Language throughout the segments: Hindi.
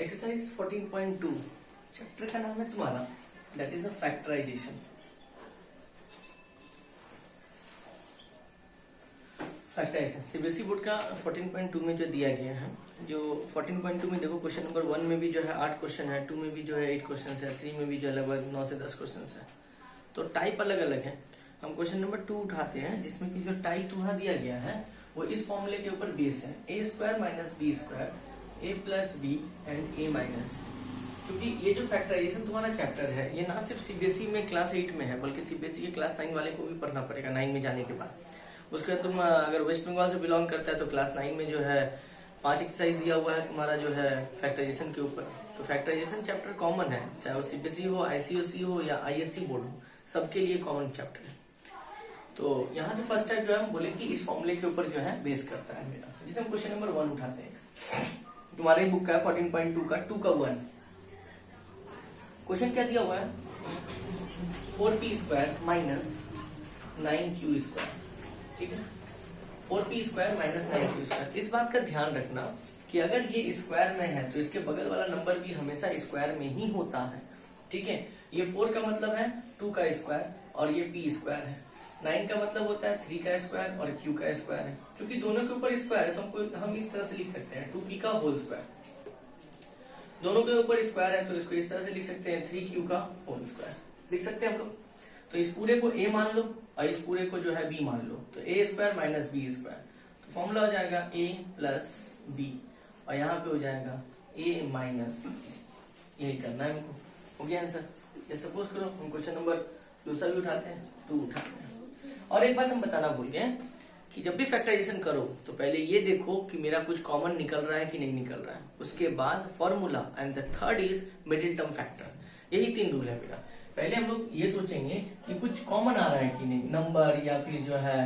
एक्सरसाइज 14.2 चैप्टर का नाम है तुम्हारा that is a factorization. Factorization CBSE board का 14.2 में जो दिया गया है, जो 14.2 में देखो क्वेश्चन नंबर 1 में भी जो है 8 क्वेश्चन है, 2 में भी जो है 8 क्वेश्चन है, 3 में भी जो है लगभग 9 से 10 क्वेश्चन है। तो टाइप अलग अलग है। हम क्वेश्चन नंबर 2 उठाते हैं जिसमें कि जो टाइप तुम्हारा दिया गया है वो इस फॉर्मूले के ऊपर बेस है A square minus B square A plus B and A minus. क्योंकि ये जो फैक्टराइजेशन तुम्हारा चैप्टर है ये ना सिर्फ सीबीएसई में क्लास 8 में है बल्कि सीबीएसई के क्लास 9 वाले को भी पढ़ना पड़ेगा 9 में जाने के बाद। उसके बाद तुम अगर वेस्ट बंगाल से बिलोंग करता है तो क्लास 9 में जो है 5 एक्सरसाइज दिया हुआ है तुम्हारा जो है फैक्टराइजेशन के ऊपर। तो फैक्टराइजेशन चैप्टर कॉमन है, चाहे वो सीबीएसई हो, आईसीएसई हो या आईएससी बोर्ड हो, सबके लिए कॉमन चैप्टर है। तो यहाँ पे फर्स्ट टाइप जो है हम बोले कि इस फॉर्मूले के ऊपर जो है बेस करता है मेरा, जिसे हम क्वेश्चन नंबर 1 उठाते हैं। तुम्हारे बुक का 14.2 का 2 का 1 क्वेश्चन क्या दिया हुआ है 4p square minus 9q square. ठीक है, 4p square minus 9q square. इस बात का ध्यान रखना कि अगर ये स्क्वायर में है तो इसके बगल वाला नंबर भी हमेशा स्क्वायर में ही होता है। ठीक है, ये 4 का मतलब है 2 का स्क्वायर और ये p स्क्वायर है। 9 का मतलब होता है 3 का स्क्वायर और q का स्क्वायर है। क्योंकि दोनों के ऊपर स्क्वायर है तो हम इस तरह से लिख सकते हैं 2p का होल स्क्वायर। दोनों के ऊपर स्क्वायर है तो इसको इस तरह से लिख सकते हैं 3q का होल स्क्वायर लिख सकते हैं हम लोग। तो इस पूरे को a मान लो और इस पूरे को जो है b मान लो, तो a square minus b square. तो फॉर्मूला हो जाएगा a प्लस b और यहाँ पे हो जाएगा a माइनस, यही करना है हमको। हो गया आंसर। ये सपोज करो हम क्वेश्चन नंबर दूसरा भी उठाते हैं 2 उठाते हैं। और एक बात हम बताना भूल गए कि जब भी फैक्टराइजेशन करो तो पहले ये देखो कि मेरा कुछ कॉमन निकल रहा है कि नहीं निकल रहा है, उसके बाद formula and the third is middle term factor. यही 3 रूल है मेरा। पहले हम लोग ये सोचेंगे कि कुछ कॉमन आ रहा है कि नहीं, नंबर या फिर जो है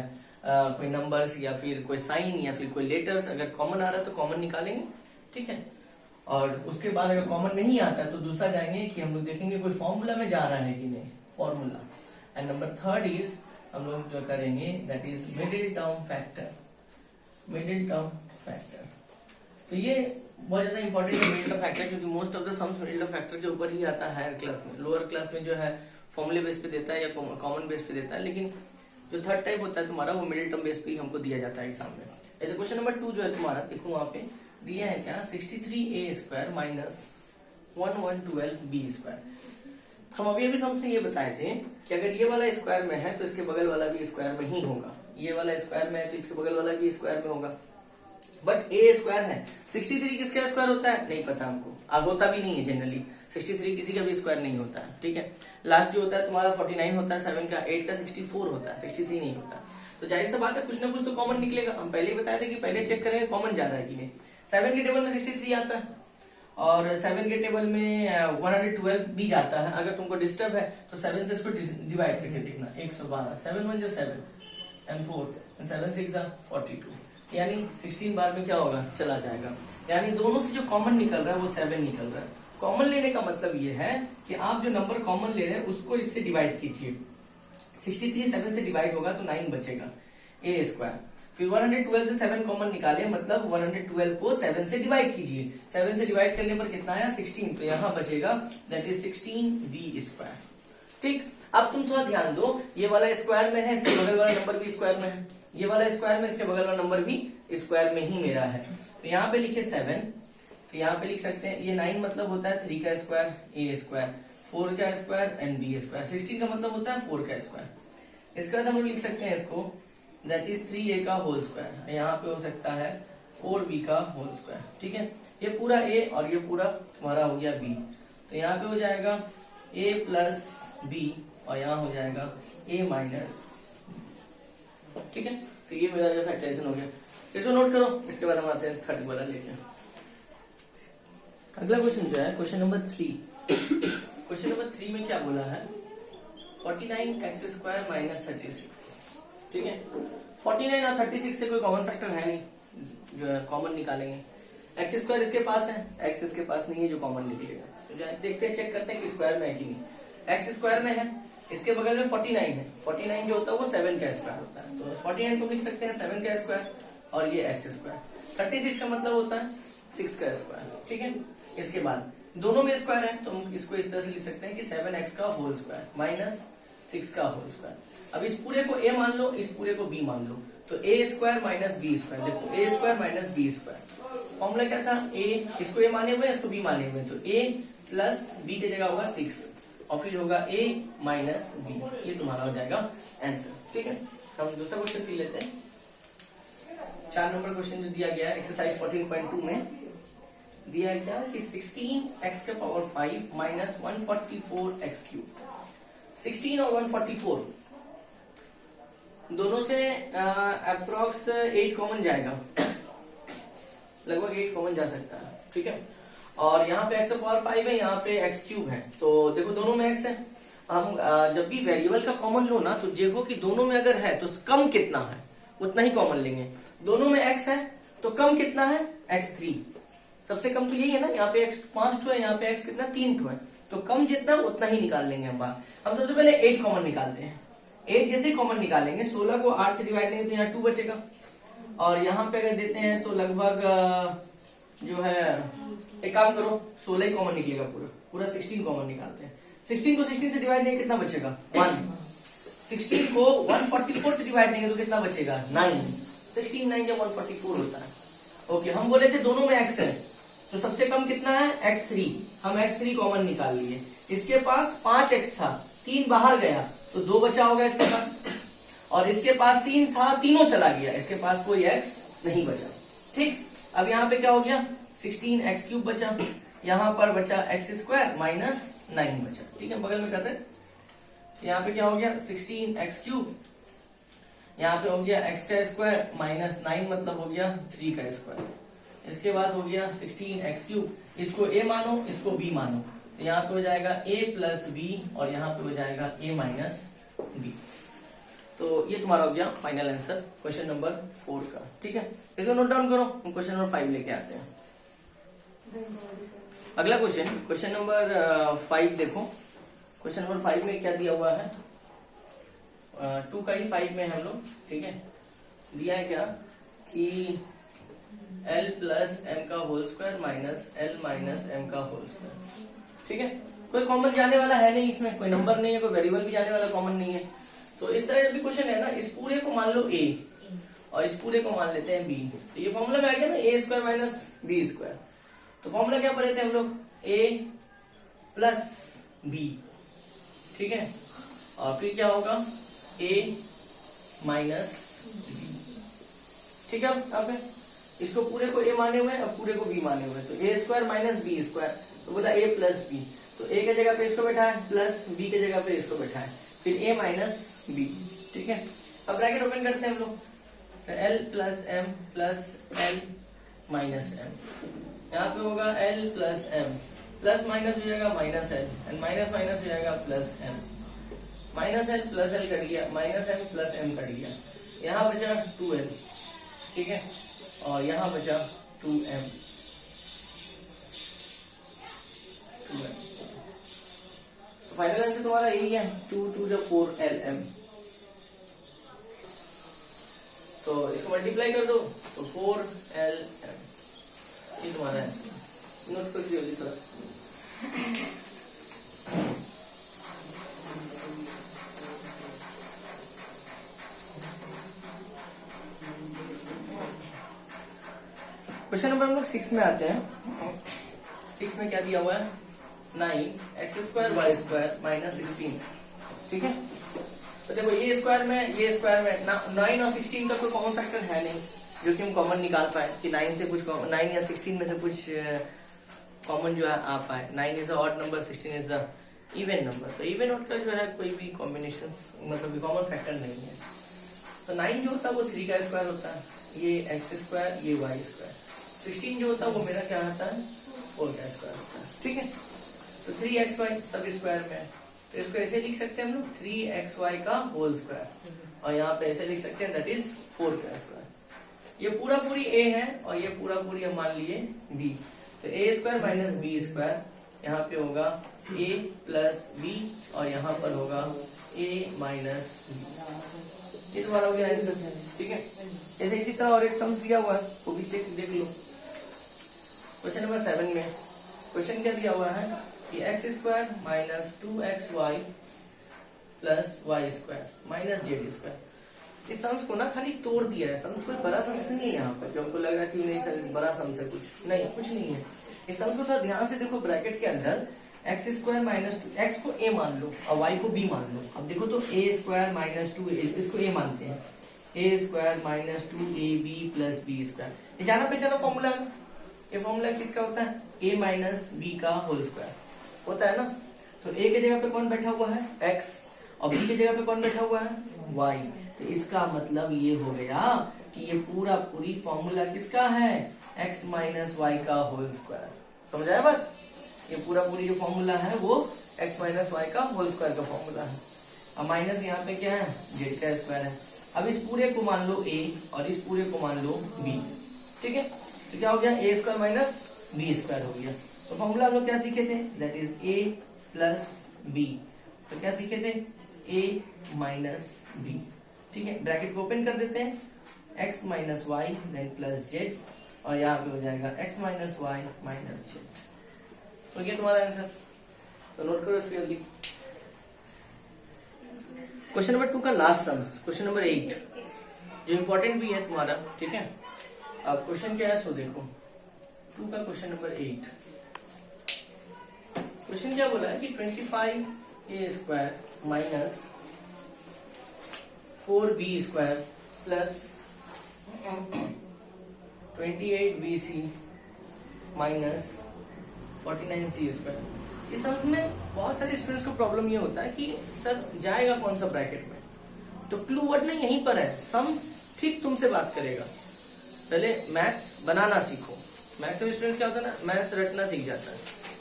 कोई नंबर्स या फिर कोई साइन या फिर कोई लेटर्स, अगर कॉमन आ रहा है तो कॉमन निकालेंगे। ठीक है, और उसके बाद अगर कॉमन नहीं आता है तो दूसरा जाएंगे कि हम लोग देखेंगे कोई फॉर्मूला में जा रहा है कि नहीं, formula. And number third is हम लोग जो करेंगे that is middle term factor. Middle term factor, तो ये बहुत ज्यादा इंपॉर्टेंट है मिडिल टर्म फैक्टर, क्योंकि most of the sums middle term factor के ऊपर ही आता है हायर क्लास में। लोअर क्लास में जो है फॉर्मूले बेस पे देता है या कॉमन बेस पे देता है, लेकिन जो थर्ड टाइप होता है तुम्हारा वो मिडिल टर्म बेस पे हमको दिया जाता है एग्जाम में। ऐसे क्वेश्चन नंबर 2 जो है तुम्हारा देखो वहां पे दिया है क्या 63a square minus 1112b square. हम अभी समझते ये बताए थे कि अगर ये वाला स्क्वायर में है तो इसके बगल वाला भी स्क्वायर में ही होगा, ये वाला स्क्वायर में है तो इसके बगल वाला भी स्क्वायर में होगा। बट ए स्क्वायर है, 63 किसका स्क्वायर होता है नहीं पता हमको, होता भी नहीं है जनरली। 63 किसी का भी स्क्वायर नहीं होता है। ठीक है, लास्ट जो होता है तुम्हारा 49 होता है, 7 का 8 का 64 होता है, 63 नहीं होता। तो जाहिर सा बात है कुछ ना कुछ तो कॉमन निकलेगा। हम पहले ही बताए थे कि पहले चेक करेंगे कॉमन जा रहा है कि नहीं। 7 के टेबल में 63 आता है और 7 के टेबल में 112 भी जाता है। अगर तुमको डिस्टर्ब है तो 7 से इसको डिवाइड करके देखना, 112, 7 1 7 एंड 4 एंड 7 6 42, यानी 16 बार में क्या होगा चला जाएगा। यानी दोनों से जो कॉमन निकल रहा है वो 7 निकल रहा है। कॉमन लेने का मतलब ये है कि आप जो नंबर कॉमन ले रहे हैं उसको इससे डिवाइड कीजिए। 63 7 से डिवाइड होगा तो 9 बचेगा ए स्क्वायर। फिर 112 से 7 कॉमन निकाले, मतलब 112 को 7 से डिवाइड कीजिए। 7 से डिवाइड करने पर कितना आया 16, तो यहाँ बचेगा दैट इज 16b स्क्वायर। ठीक, अब तुम थोड़ा ध्यान दो, ये वाला स्क्वायर में है, इसके बगल वाला नंबर भी स्क्वायर में है, ये वाला स्क्वायर में, इसके बगल वाला नंबर भी स्क्वायर में ही मेरा है। तो यहाँ पे लिखे 7, तो यहाँ पे लिख सकते हैं ये 9 मतलब होता है 3 का स्क्वायर ए स्क्वायर, 4 का स्क्वायर एंड बी स्क्वायर। 16 का मतलब होता है 4 का स्क्वायर। इसके बाद हम लोग लिख सकते हैं इसको दैट इज 3a का होल स्क्वायर, यहाँ पे हो सकता है 4b का होल स्क्वायर। ठीक है, ये पूरा a और ये पूरा तुम्हारा हो गया b, तो यहाँ पे हो जाएगा a प्लस b और यहाँ हो जाएगा a माइनस। ठीक है, तो ये मेरा जो फैक्टराइजेशन हो गया, इसको नोट करो। इसके बाद हम आते हैं थर्ड वाला लेके। अगला क्वेश्चन जो है क्वेश्चन नंबर 3। क्वेश्चन नंबर 3 में क्या बोला है 49x स्क्वायर माइनस 36। ठीक है, 49 और 36 से कोई कॉमन फैक्टर है नहीं, जो है कॉमन निकालेंगे। एक्स स्क्वायर इसके पास है, एक्स इसके पास नहीं है जो कॉमन निकलेगा। तो देखते हैं, चेक करते हैं कि स्क्वायर में है कि नहीं। एक्स स्क्वायर में है, इसके बगल में 49 है, 49 जो होता है वो 7 का स्क्वायर होता है, तो 49 को लिख सकते हैं 7 का स्क्वायर और ये एक्स स्क्वायर। 36 का मतलब होता है 6 का स्क्वायर, ठीक है। इसके बाद दोनों में स्क्वायर है तो हम इसको इस तरह से लिख सकते हैं कि 7x का होल स्क्वायर माइनस 6 का होल स्क्वायर। अब इस पूरे को a मान लो, इस पूरे को b मान लो, तो a square minus B square. देखो a square minus B square formula क्या था, a इसको a माने हुए इसको b माने हुए, तो a प्लस b की जगह होगा 6 और फिर होगा a माइनस b। ये तुम्हारा हो जाएगा आंसर, ठीक है। हम दूसरा क्वेश्चन फिर लेते हैं। 4 नंबर क्वेश्चन जो दिया गया है एक्सरसाइज 14.2 में दिया है क्या कि 16x का पावर 5 माइनस 144x क्यूब। 16 और 144 दोनों से अप्रोक्स 8 कॉमन जाएगा, लगभग 8 कॉमन जा सकता है, ठीक है। और यहाँ पे x का पावर 5 है, यहाँ पे x क्यूब है, तो देखो दोनों में x है। हम जब भी वेरिएबल का कॉमन लो ना तो देखो कि दोनों में अगर है तो कम कितना है उतना ही कॉमन लेंगे। दोनों में x है तो कम कितना है, x3। सबसे कम तो यही है ना, यहाँ पे x 5 है, यहाँ पे x कितना 3 है, तो कम जितना उतना ही निकाल लेंगे हम बात। हम सबसे पहले 8 कॉमन निकालते हैं। 8 जैसे कॉमन निकालेंगे, 16 को 8 से डिवाइड करेंगे तो यहाँ 2 बचेगा, और यहाँ पे अगर देते हैं तो लगभग जो है एक काम करो 16 ही कॉमन निकलेगा, पूरा 16 कॉमन निकालते हैं। 16 को 16 से डिवाइड देंगे कितना बचेगा 1। 16 को 144 से डिवाइड देंगे तो कितना बचेगा 9। 16 9 जब 144 होता है। ओके, हम बोले थे दोनों में x है तो सबसे कम कितना है x3, हम x3 कॉमन निकाल लिए। इसके पास 5x था, 3 बाहर गया तो 2 बचा होगा इसके पास, और इसके पास 3 था, तीनों चला गया, इसके पास कोई x नहीं बचा, ठीक। अब यहाँ पे क्या हो गया 16x क्यूब बचा, यहाँ पर बचा x स्क्वायर माइनस 9 बचा, ठीक है। बगल में करते हैं, यहाँ पे क्या हो गया 16x क्यूब, यहाँ पे हो गया x का स्क्वायर माइनस 9 मतलब हो गया 3 का स्क्वायर। इसके बाद हो गया 16x क्यूब, इसको a मानो इसको b मानो, तो यहाँ पे हो जाएगा a प्लस b और यहाँ पे हो जाएगा a माइनस b। तो ये तुम्हारा हो गया फाइनल आंसर क्वेश्चन नंबर 4 का, ठीक है। इसको नोट डाउन करो, हम क्वेश्चन नंबर 5 लेके आते हैं। अगला क्वेश्चन नंबर 5 देखो। क्वेश्चन नंबर 5 में क्या दिया हुआ है, 2 का ही 5 में हम लोग, ठीक है। दिया है क्या कि l प्लस m का whole square minus l minus m का होल स्क्वायर, ठीक है। कोई कॉमन जाने वाला है नहीं, इसमें कोई नंबर नहीं है, कोई वेरिएबल भी जाने वाला कॉमन नहीं है। तो इस तरह भी क्वेश्चन है ना, इस पूरे को मान लो a और इस पूरे को मान लेते हैं b, तो ये फॉर्मूला में आ गया ना a square minus b square. तो फॉर्मूला क्या पढ़े थे हम लोग, a प्लस b, ठीक है, और फिर क्या होगा a माइनस b, ठीक है। अब इसको पूरे को a माने हुए, अब पूरे को b माने हुए, तो a square minus b square, तो बोला a प्लस b, तो a के जगह पे इसको बैठा है प्लस b के जगह पे इसको बैठा है, फिर a माइनस b, ठीक है। अब ब्रैकेट ओपन करते हैं हम लोग, तो l plus m plus l minus m, यहाँ पे होगा l plus m, plus minus हो जाएगा minus l, and minus minus हो जाएगा plus m, minus l plus l cut गया, minus m plus m cut गया, यहाँ बचा 2l, ठीक है, और यहाँ बचा 2m। तो फाइनल आंसर तुम्हारा यही है 2 2 जब 4lm। तो इसको मल्टीप्लाई कर दो तो 4lm, ये तुम्हारा आंसर। नोट कर दिया जल्दी थोड़ा। क्वेश्चन नंबर हम लोग 6 में आते हैं। 6 में क्या दिया हुआ है 9x square Y square minus 16, ठीक है। तो देखो ये स्क्वायर में 9 और 16 का कोई कॉमन फैक्टर है नहीं जो कि हम कॉमन निकाल पाए कि 9 से कुछ 9 या 16 में से कुछ कॉमन जो है आ पाए। 9 is a odd number, 16 is a even number, तो इवन ऑड का जो है कोई भी कॉम्बिनेशन मतलब कॉमन फैक्टर नहीं है। तो 9 जो होता है वो 3 का स्क्वायर होता है, ये एक्स स्क्वायर ये वाई स्क्वायर। 16 जो होता है वो मेरा क्या होता है 4 का स्क्वायर होता है, ठीक है। तो 3xy सब स्क्वायर में है, तो इसको ऐसे लिख सकते हैं हम लोग 3xy का होल स्क्वायर, और यहाँ पे ऐसे लिख सकते हैं दैट इज 4 का स्क्वायर। ये पूरा पूरी a है और ये पूरा पूरी हम मान लिए b, तो a square minus b square, यहाँ पे होगा a प्लस b और यहाँ पर होगा a माइनस b। ये तुम्हारा हो गया आंसर, ठीक है। ऐसे इसी तरह और एक सम दिया हुआ है वो भी चेक देख लो। क्वेश्चन नंबर 7 में क्वेश्चन क्या दिया हुआ है कि X square minus 2xy plus Y square minus Z square. इस सम्स को ना खाली तोड़ दिया है, सम्स कोई बड़ा सम्स नहीं है यहाँ पर, जो हमको लग रहा है कि नहीं सर बड़ा सम्स है, कुछ नहीं है। इस सम्स को थोड़ा ध्यान से देखो, ब्रैकेट के अंदर एक्स स्क्वायर माइनस 2, एक्स को ए मान लो और वाई को बी मान लो। अब देखो तो ए स्क्वायर माइनस 2, इसको ए मानते हैं, A square minus 2ab plus B square. ये जाना पहचाना फॉर्मूला, ये फॉर्मूला किसका होता है, ए माइनस बी का होल स्क्वायर होता है ना। तो ए के जगह पे कौन बैठा हुआ है, एक्स, और बी की जगह पे कौन बैठा हुआ है, वाई। तो इसका मतलब ये हो गया कि ये पूरी फॉर्मूला किसका है, एक्स माइनस वाई का होल स्क्वायर। समझ आया बात, ये पूरी जो फॉर्मूला है वो एक्स माइनस वाई का होल स्क्वायर का फॉर्मूला है। अब माइनस यहाँ पे क्या है, जेड का स्क्वायर है। अब इस पूरे को मान लो ए और इस पूरे को मान लो बी, ठीक है। तो क्या हो गया, A square minus B square हो गया। तो फॉर्मूला हम लोग क्या सीखे थे, that is A plus B. तो क्या सीखे थे, ए माइनस बी, ठीक है। ब्रैकेट को ओपन कर देते हैं, X minus Y then plus Z, और यहाँ पे हो जाएगा X minus Y minus Z. तो ये तुम्हारा आंसर, तो नोट करो इसको जल्दी। क्वेश्चन नंबर 2 का लास्ट सम्स, क्वेश्चन नंबर 8, जो इंपॉर्टेंट भी है तुम्हारा, ठीक है। अब क्वेश्चन क्या है सो देखो, 2 का क्वेश्चन नंबर 8। क्वेश्चन क्या बोला है कि 25a square minus 4b square plus 28bc minus 49c square. इस सब में बहुत सारे स्टूडेंट्स को प्रॉब्लम ये होता है कि सर जाएगा कौन सा ब्रैकेट में, तो क्लू वर्ड ना यहीं पर है, सम्स ठीक तुमसे बात करेगा। पहले मैथ्स बनाना सीखो। मैथ्स में स्टूडेंट क्या होता है ना, मैथ्स रटना सीख जाता है,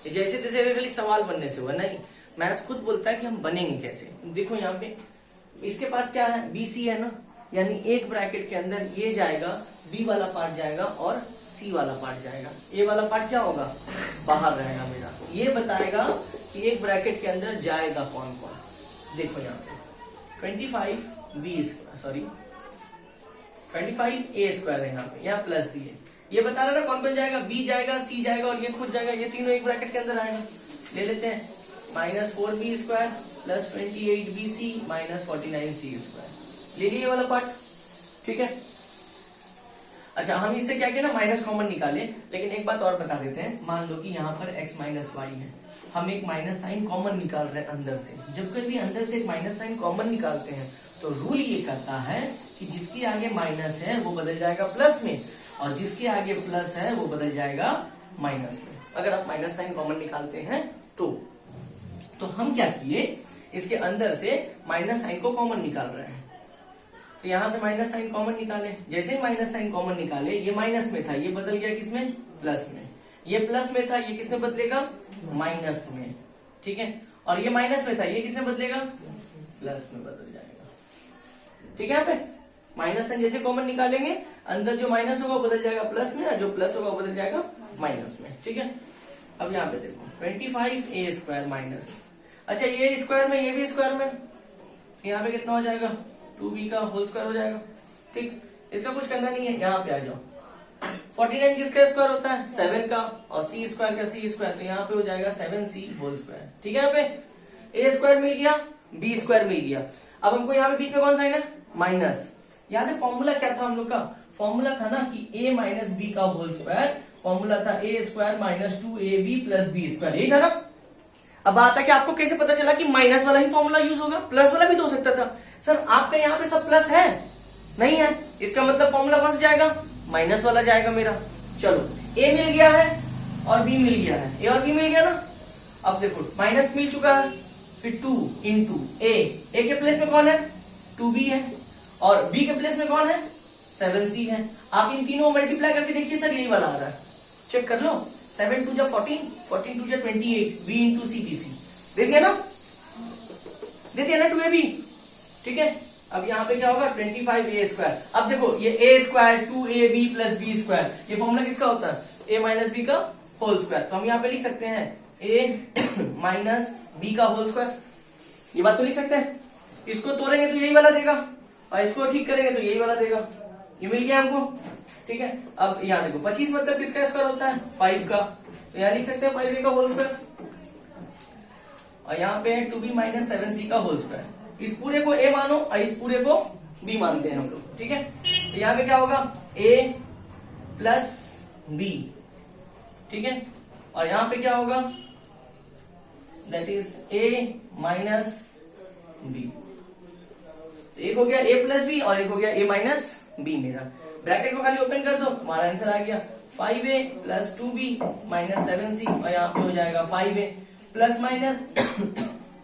ये जैसे तैसे खाली सवाल बनने से हुआ नहीं, मैथ्स खुद बोलता है कि हम बनेंगे कैसे। देखो यहाँ पे इसके पास क्या है, बीसी है ना, यानी एक ब्रैकेट के अंदर ये जाएगा, बी वाला पार्ट जाएगा और सी वाला पार्ट जाएगा। ए वाला पार्ट क्या होगा, बाहर रहेगा मेरा। ये बताएगा कि एक ब्रैकेट के अंदर जाएगा कौन कौन। देखो यहाँ पे 25a स्क्वायर है यहाँ पे, यहाँ प्लस दिए, ये बता रहा ना कौन कौन जाएगा, बी जाएगा, सी जाएगा और ये खुद जाएगा, ये तीनों एक ब्रैकेट के अंदर आएगा। ले लेते हैं, minus 4b square plus 28bc minus 49c square. ले लिए वाला पार्ट, ठीक है। अच्छा, हम इससे क्या किया ना, माइनस कॉमन निकाले। लेकिन एक बात और बता देते हैं, मान लो कि यहाँ पर x माइनस वाई है, हम एक माइनस साइन कॉमन निकाल रहे हैं अंदर से। जब कभी अंदर से एक माइनस साइन कॉमन निकालते हैं तो रूल ये कहता है कि जिसके आगे माइनस है वो बदल जाएगा प्लस में, और जिसके आगे प्लस है वो बदल जाएगा माइनस में, अगर आप माइनस साइन कॉमन निकालते हैं तो हम क्या किए, इसके अंदर से माइनस साइन को कॉमन निकाल रहे हैं। तो यहां से माइनस साइन कॉमन निकाले, जैसे ही माइनस साइन कॉमन निकाले, ये माइनस में था, ये बदल गया किसमें, प्लस में। ये प्लस में था, ये किसमें बदलेगा, माइनस में, ठीक है। और ये माइनस में था, ये किसमें बदलेगा, प्लस में बदल जाएगा, ठीक है। यहाँ पे माइनस साइन जैसे कॉमन निकालेंगे, अंदर जो माइनस होगा वो बदल जाएगा प्लस में, और जो प्लस होगा वो बदल जाएगा माइनस में, ठीक है। अब यहाँ पे देखो 25a स्क्वायर माइनस, अच्छा ये स्क्वायर में ये भी स्क्वायर में, यहाँ पे कितना हो जाएगा, 2b का होल स्क्वायर हो जाएगा, ठीक। इसका कुछ करना नहीं है, यहाँ पे आ जाओ। 49 किसका स्क्वायर होता है, 7 का, और c स्क्वायर का c स्क्वायर, तो यहाँ पे हो जाएगा 7c होल स्क्वायर, ठीक है। यहाँ पे a स्क्वायर मिल गया, b स्क्वायर मिल गया। अब हमको यहाँ पे बीच में कौन साइन है, माइनस। याद है फॉर्मूला क्या था हम लोग का, फॉर्मूला था ना कि a माइनस बी का होल स्क्वायर, फॉर्मूला था a square minus 2ab plus b square, यही था ना। अब बात है कि आपको कैसे पता चला कि माइनस वाला ही फॉर्मूला यूज होगा, प्लस वाला भी तो हो सकता था। सर आपका यहाँ पे सब प्लस है, नहीं है, इसका मतलब फॉर्मूला कौन सा जाएगा, माइनस वाला जाएगा मेरा। चलो a मिल गया है और b मिल गया है, a और b मिल गया ना। अब देखो माइनस मिल चुका है, फिर 2 इंटू a के प्लेस में कौन है, 2b है, और b के प्लेस में कौन है, 7c है। आप इन तीनों मल्टीप्लाई करके देखिए, सर यही वाला आ रहा है, चेक कर लो। 7 2 जा 14, 14 2 जा 28, b into C B C, दे दिया ना, 2ab, ठीक है। अब यहाँ पे क्या होगा, 25a स्क्वायर। अब देखो ये a square 2ab plus b square, ये फॉर्मूला किसका होता है, a माइनस बी का होल स्क्वायर। तो हम यहाँ पे लिख सकते हैं a माइनस बी का होल स्क्वायर, ये बात तो लिख सकते हैं। इसको तोड़ेंगे तो यही वाला देगा, और इसको ठीक करेंगे तो यही वाला देगा, ये मिल गया हमको। ठीक है। अब यहाँ देखो 25 मतलब किसका स्क्वायर होता है 5 का, तो यहाँ लिख सकते हैं 5a का होल स्क्वायर, और यहाँ पे है 2b माइनस 7c का होल स्क्वायर। इस पूरे को a मानो और इस पूरे को b मानते हैं हम लोग, ठीक है। तो यहाँ पे क्या होगा a प्लस b, ठीक है, और यहाँ पे क्या होगा that is a minus b। एक हो गया a प्लस बी और एक हो गया a माइनस बी। मेरा ब्रैकेट को खाली ओपन कर दो, हमारा आंसर आ गया 5a plus 2b minus 7c, और यहाँ पे हो जाएगा 5a plus minus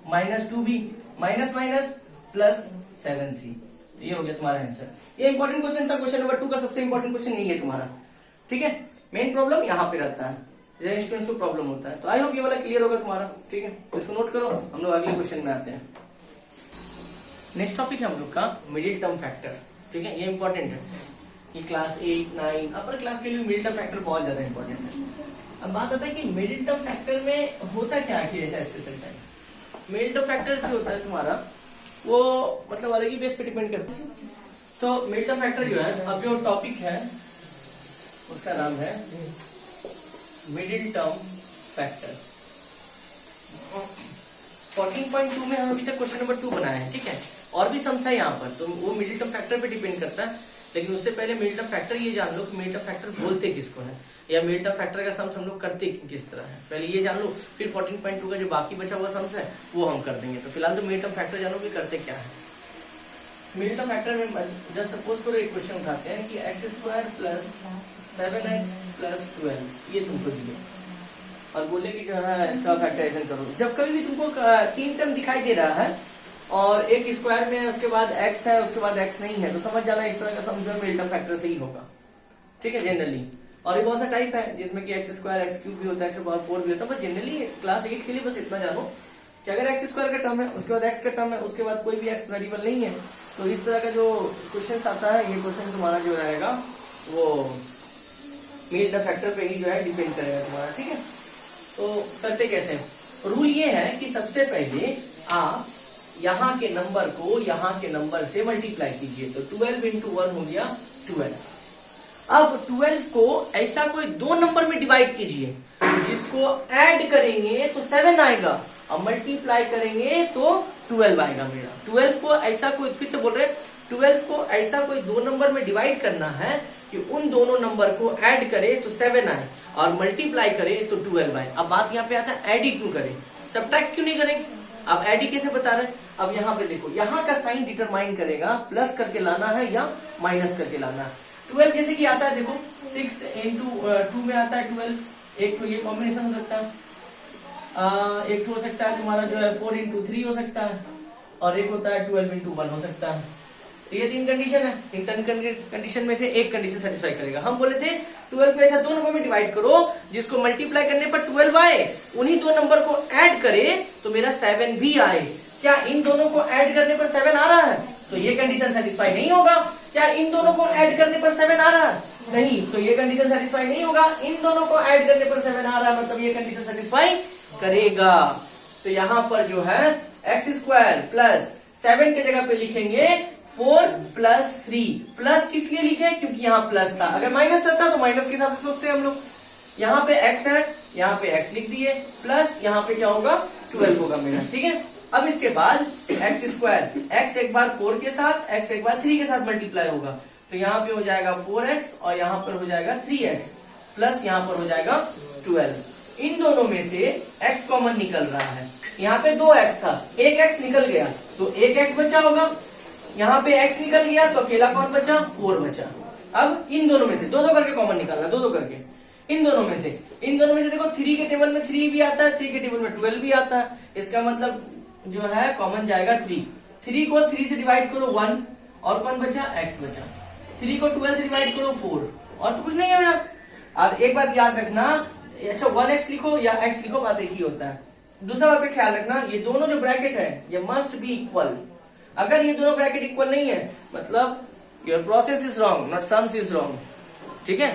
minus 2b minus minus plus 7c। तो ये हो गया तुम्हारा आंसर। ये इंपॉर्टेंट क्वेश्चन था, क्वेश्चन नंबर 2 का सबसे इंपॉर्टेंट क्वेश्चन यही है तुम्हारा, ठीक है। मेन प्रॉब्लम यहाँ पे रहता है, स्टूडेंट्स को प्रॉब्लम होता है। तो आई होप ये वाला क्लियर होगा तुम्हारा, ठीक है। तो इसको नोट करो, हम लोग अगले क्वेश्चन में आते हैं। नेक्स्ट टॉपिक है हम लोग का मिडिल टर्म फैक्टर, ठीक है। ये इंपॉर्टेंट है, ये क्लास 8, 9 अपर क्लास के लिए मिडिल टर्म फैक्टर बहुत ज्यादा इंपॉर्टेंट है। अब बात आता है कि मिडिल टर्म फैक्टर में होता क्या है ऐसा special time. Middle term factor जो होता है तुम्हारा वो मतलब अलग ही बेस पे डिपेंड करता है। तो मिडिल टर्म फैक्टर जो है, अब जो टॉपिक है उसका नाम है मिडिल टर्म फैक्टर। 14.2 में हम अभी तक क्वेश्चन नंबर 2 बनाया है, ठीक है। और भी सम्स है यहाँ पर, तो वो मिडिल टर्म फैक्टर पे डिपेंड करता है। लेकिन उससे पहले मिडिल टर्म फैक्टर ये जान लो कि मिडिल टर्म फैक्टर बोलते किसको है, या मिडिल टर्म फैक्टर का सम्स हम लोग करते किस तरह है, पहले ये जान लो। फिर 14.2 का जो बाकी बचा हुआ सम्स है वो हम कर देंगे। तो फिलहाल तो मिडिल टर्म फैक्टर जानो कि करते क्या है। मिडिल टर्म फैक्टर में जस्ट सपोज करो एक क्वेश्चन उठाते हैं कि x² प्लस 7x प्लस 12 ये तुमको दिए और बोले कि जो है इसका फैक्टराइजेशन करो। जब कभी भी तुमको 3 टर्म दिखाई दे रहा है और एक स्क्वायर में उसके बाद x है उसके बाद x नहीं है, तो समझ जाना इस तरह का सम जो है मिडिल टर्म फैक्टर से ही होगा, ठीक है, जनरली। और ये बहुत सा टाइप है जिसमें कि x² x³ भी होता है, x⁴ भी होता है। बस जनरली क्लास 8 के लिए बस इतना जानो कि अगर x² का टर्म है उसके बाद x का टर्म है उसके बाद कोई भी x वेरिएबल नहीं है, तो इस तरह का जो क्वेश्चन आता है ये क्वेश्चन तुम्हारा जो रहेगा वो मिडिल टर्म फैक्टर पे ही जो है डिपेंड करेगा तुम्हारा, ठीक है। तो करते कैसे, रूल ये है कि सबसे पहले आप यहाँ के नंबर को यहाँ के नंबर से मल्टीप्लाई कीजिए। तो 12 इंटू 1 हो गया 12। अब 12 को ऐसा कोई 2 नंबर में डिवाइड कीजिए जिसको ऐड करेंगे तो 7 आएगा और मल्टीप्लाई करेंगे तो 12 आएगा। मेरा 12 को ऐसा कोई, फिर से बोल रहे 12 को ऐसा कोई 2 नंबर में डिवाइड करना है कि उन दोनों नंबर को ऐड करे तो 7 आए और मल्टीप्लाई करे तो 12 आए। अब बात यहाँ पे आता है ऐड ही क्यों करें, सब्ट्रैक्ट क्यों नहीं करेंगे। अब ऐड ही कैसे बता रहे हैं, अब यहाँ पे देखो यहाँ का साइन डिटरमाइन करेगा प्लस करके लाना है या माइनस करके लाना है। 12 जैसे कि आता है देखो 6 इंटू 2 में आता है 12, एक तो ये कॉम्बिनेशन हो सकता है, एक हो सकता है तुम्हारा जो है 4 इंटू 3 हो सकता है, और एक होता है 12 इंटू 1 हो सकता है। तो ये 3 कंडीशन है, इन 3 कंडीशन में से एक कंडीशन सेटिस्फाई करेगा। हम बोले थे 12 को ऐसा 2 नंबर में डिवाइड करो जिसको मल्टीप्लाई करने पर 12 आए, उन्हीं 2 नंबर को ऐड करे तो मेरा 7 भी आए। क्या इन दोनों को ऐड करने पर 7 आ रहा है, तो ये कंडीशन सेटिस्फाई नहीं होगा। क्या इन दोनों को ऐड करने पर 7 आ रहा है, नहीं, तो ये कंडीशन सेटिस्फाई नहीं होगा। इन दोनों को ऐड करने पर 7 आ रहा है, मतलब ये कंडीशन सेटिस्फाई करेगा। तो यहाँ पर जो है x² प्लस 7 के जगह पे लिखेंगे 4 प्लस 3। प्लस किस लिए लिखे, क्योंकि यहाँ प्लस था, अगर माइनस रहता तो माइनस के हिसाब से सोचते हैं हम लोग। यहाँ पे x है, यहाँ पे x लिख दिए, प्लस यहाँ पे क्या होगा 12 होगा मेरा, ठीक है। अब इसके बाद x², x एक बार 4 के साथ, x एक बार 3 के साथ मल्टीप्लाई होगा, तो यहाँ पे हो जाएगा 4x और यहाँ पर हो जाएगा 3x, प्लस यहाँ पर हो जाएगा 12। इन दोनों में से x कॉमन निकल रहा है, यहाँ पे 2x था, एक x निकल गया तो एक x बचा होगा, यहाँ पे x निकल गया तो अकेला कौन बचा, 4 बचा। अब इन दोनों में से दो करके कॉमन निकालना, दो करके इन दोनों में से देखो 3 के टेबल में 3 भी आता है, 3 के टेबल में 12 भी आता है, इसका मतलब जो है कॉमन जाएगा 3। 3 को 3 से डिवाइड करो 1 और कौन बचा, x बचा। 3 को 12 से डिवाइड करो 4 और तो कुछ नहीं है मेरा। और एक बात याद रखना, अच्छा 1x लिखो या x लिखो बात एक ही होता है। दूसरा बात का ख्याल रखना, ये दोनों जो ब्रैकेट है ये मस्ट बी इक्वल। अगर ये दोनों ब्रैकेट इक्वल नहीं है मतलब your process is wrong, not sums is wrong, ठीक है।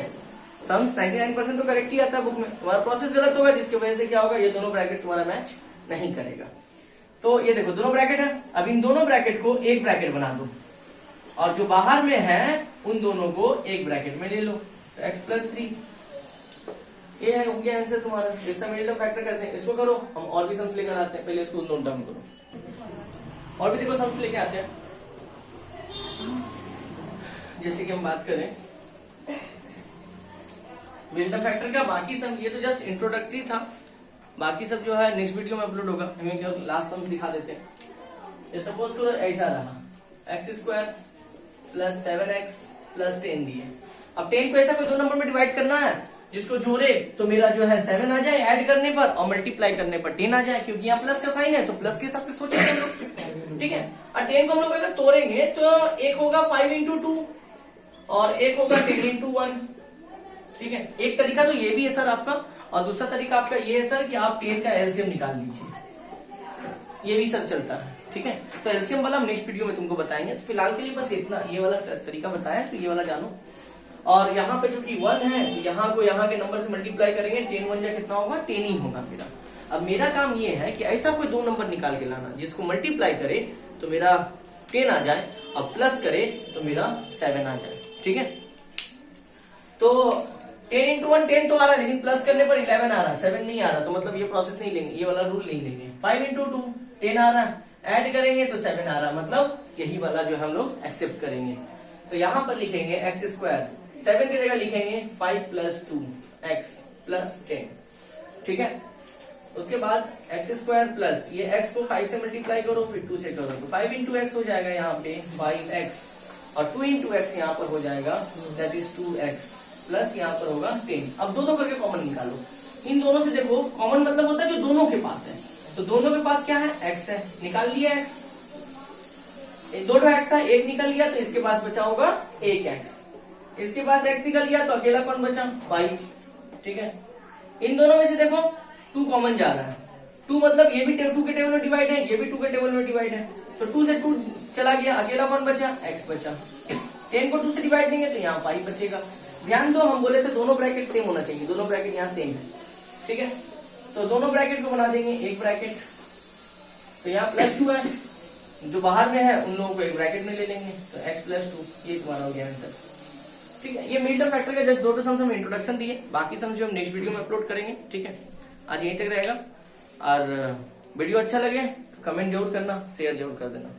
सम्स 99% तो करेक्ट ही आता है बुक में, तुम्हारा प्रोसेस गलत होगा जिसकी वजह से क्या होगा, ये दोनों ब्रैकेट तुम्हारा मैच नहीं करेगा। तो ये देखो दोनों ब्रैकेट है, अब इन दोनों ब्रैकेट को एक ब्रैकेट बना दो, और जो बाहर में है उन दोनों को एक ब्रैकेट में ले लो, तो x प्लस 3। ये है हो गया आंसर तुम्हारा। इसका मिडिल टर्म फैक्टर करते हैं, इसको करो, हम और भी सम्स लेकर आते हैं। पहले इसको नोट डाउन करो, और भी देखो सम्स लेके आते हैं। जैसे कि हम बात करें मिडिल टर्म फैक्टर का, बाकी सम ये तो जस्ट इंट्रोडक्टरी था, बाकी सब जो है नेक्स्ट वीडियो में अपलोड होगा। हमें क्या लास्ट सम्स दिखा देते हैं। ये सपोज करो ऐसा रहा, x square plus 7x plus 10 दिए। अब 10 को ऐसा कोई दो नंबर में डिवाइड करना है जिसको जोड़े तो मेरा जो है 7 आ जाए ऐड करने पर, और मल्टीप्लाई करने पर 10 आ जाए, क्योंकि यहाँ प्लस का साइन है तो प्लस के हिसाब से सोचेंगे हम लोग, ठीक है। और 10 को हम लोग अगर तोड़ेंगे तो एक होगा 5 इंटू 2 और एक होगा 10 इंटू 1, ठीक है। एक तरीका तो ये भी है सर आपका, और दूसरा तरीका आपका ये है सर कि आप 10 का एलसीएम निकाल लीजिए, ये भी सर चलता है, ठीक है। तो एलसीएम वाला हम नेक्स्ट वीडियो में तुमको बताएंगे। तो फिलहाल के लिए बस इतना ये वाला तरीका बताया, तो ये वाला जानो। और यहाँ पे जो कि 1 है तो यहाँ को यहाँ के नंबर से मल्टीप्लाई करेंगे, 10 1 जा कितना होगा, 10 ही होगा मेरा। अब मेरा काम ये है कि ऐसा कोई दो नंबर निकाल के लाना जिसको मल्टीप्लाई करे तो मेरा 10 आ जाए और प्लस करे तो मेरा 7 आ जाए, ठीक है। तो 10 इंटू 1 10 तो आ रहा है, लेकिन प्लस करने पर 11 आ रहा है, 7 नहीं आ रहा, तो मतलब ये प्रोसेस नहीं लेंगे, ये वाला रूल नहीं लेंगे। 5 इंटू 2 10 आ रहा है, ऐड करेंगे तो 7 आ रहा है, मतलब यही वाला जो हम लोग एक्सेप्ट करेंगे। तो यहाँ पर लिखेंगे एक्स स्क्वायर, 7 की जगह लिखेंगे 5 प्लस 2 एक्स प्लस 10, ठीक है। उसके बाद एक्स स्क्वायर प्लस ये एक्स को 5 से मल्टीप्लाई करो, फिर 2 से करो, तो 5 इंटू एक्स हो जाएगा यहाँ पे 5x, और 2 इंटू एक्स यहाँ पर हो जाएगा दैट इज 2x, प्लस यहाँ पर होगा 10। अब दो करके कॉमन निकालो, इन दोनों से देखो कॉमन मतलब होता है जो दोनों के पास है, तो दोनों के पास क्या है, x है, निकाल लिया x, दोनों x था, एक निकल गया तो इसके पास बचा होगा 1x, इसके पास x निकल गया तो अकेला कौन बचा, 5, ठीक है। इन दोनों में से देखो 2 कॉमन जा रहा है, 2 मतलब ये भी 2 के टेबल में डिवाइड है, ये भी 2 के टेबल में डिवाइड है, तो 2 से 2 चला गया, अकेला कौन बचा, x बचा। 10 को 2 से डिवाइड देंगे तो यहाँ 5 बचेगा। ध्यान दो, हम बोले थे दोनों ब्रैकेट सेम होना चाहिए, दोनों ब्रैकेट यहाँ सेम है, ठीक है। तो दोनों ब्रैकेट को बना देंगे एक ब्रैकेट, तो यहाँ प्लस 2 है, जो बाहर में है उन लोगों को एक ब्रैकेट में ले लेंगे, तो x प्लस 2, ये तुम्हारा हो गया आंसर, ठीक है। ये मिडिल टर्म फैक्टर का जस्ट 2 सम्स हम इंट्रोडक्शन दिए, बाकी सम्स जो हम नेक्स्ट वीडियो में अपलोड करेंगे, ठीक है। आज यहीं तक रहेगा, और वीडियो अच्छा लगे तो कमेंट जरूर करना, शेयर जरूर कर देना।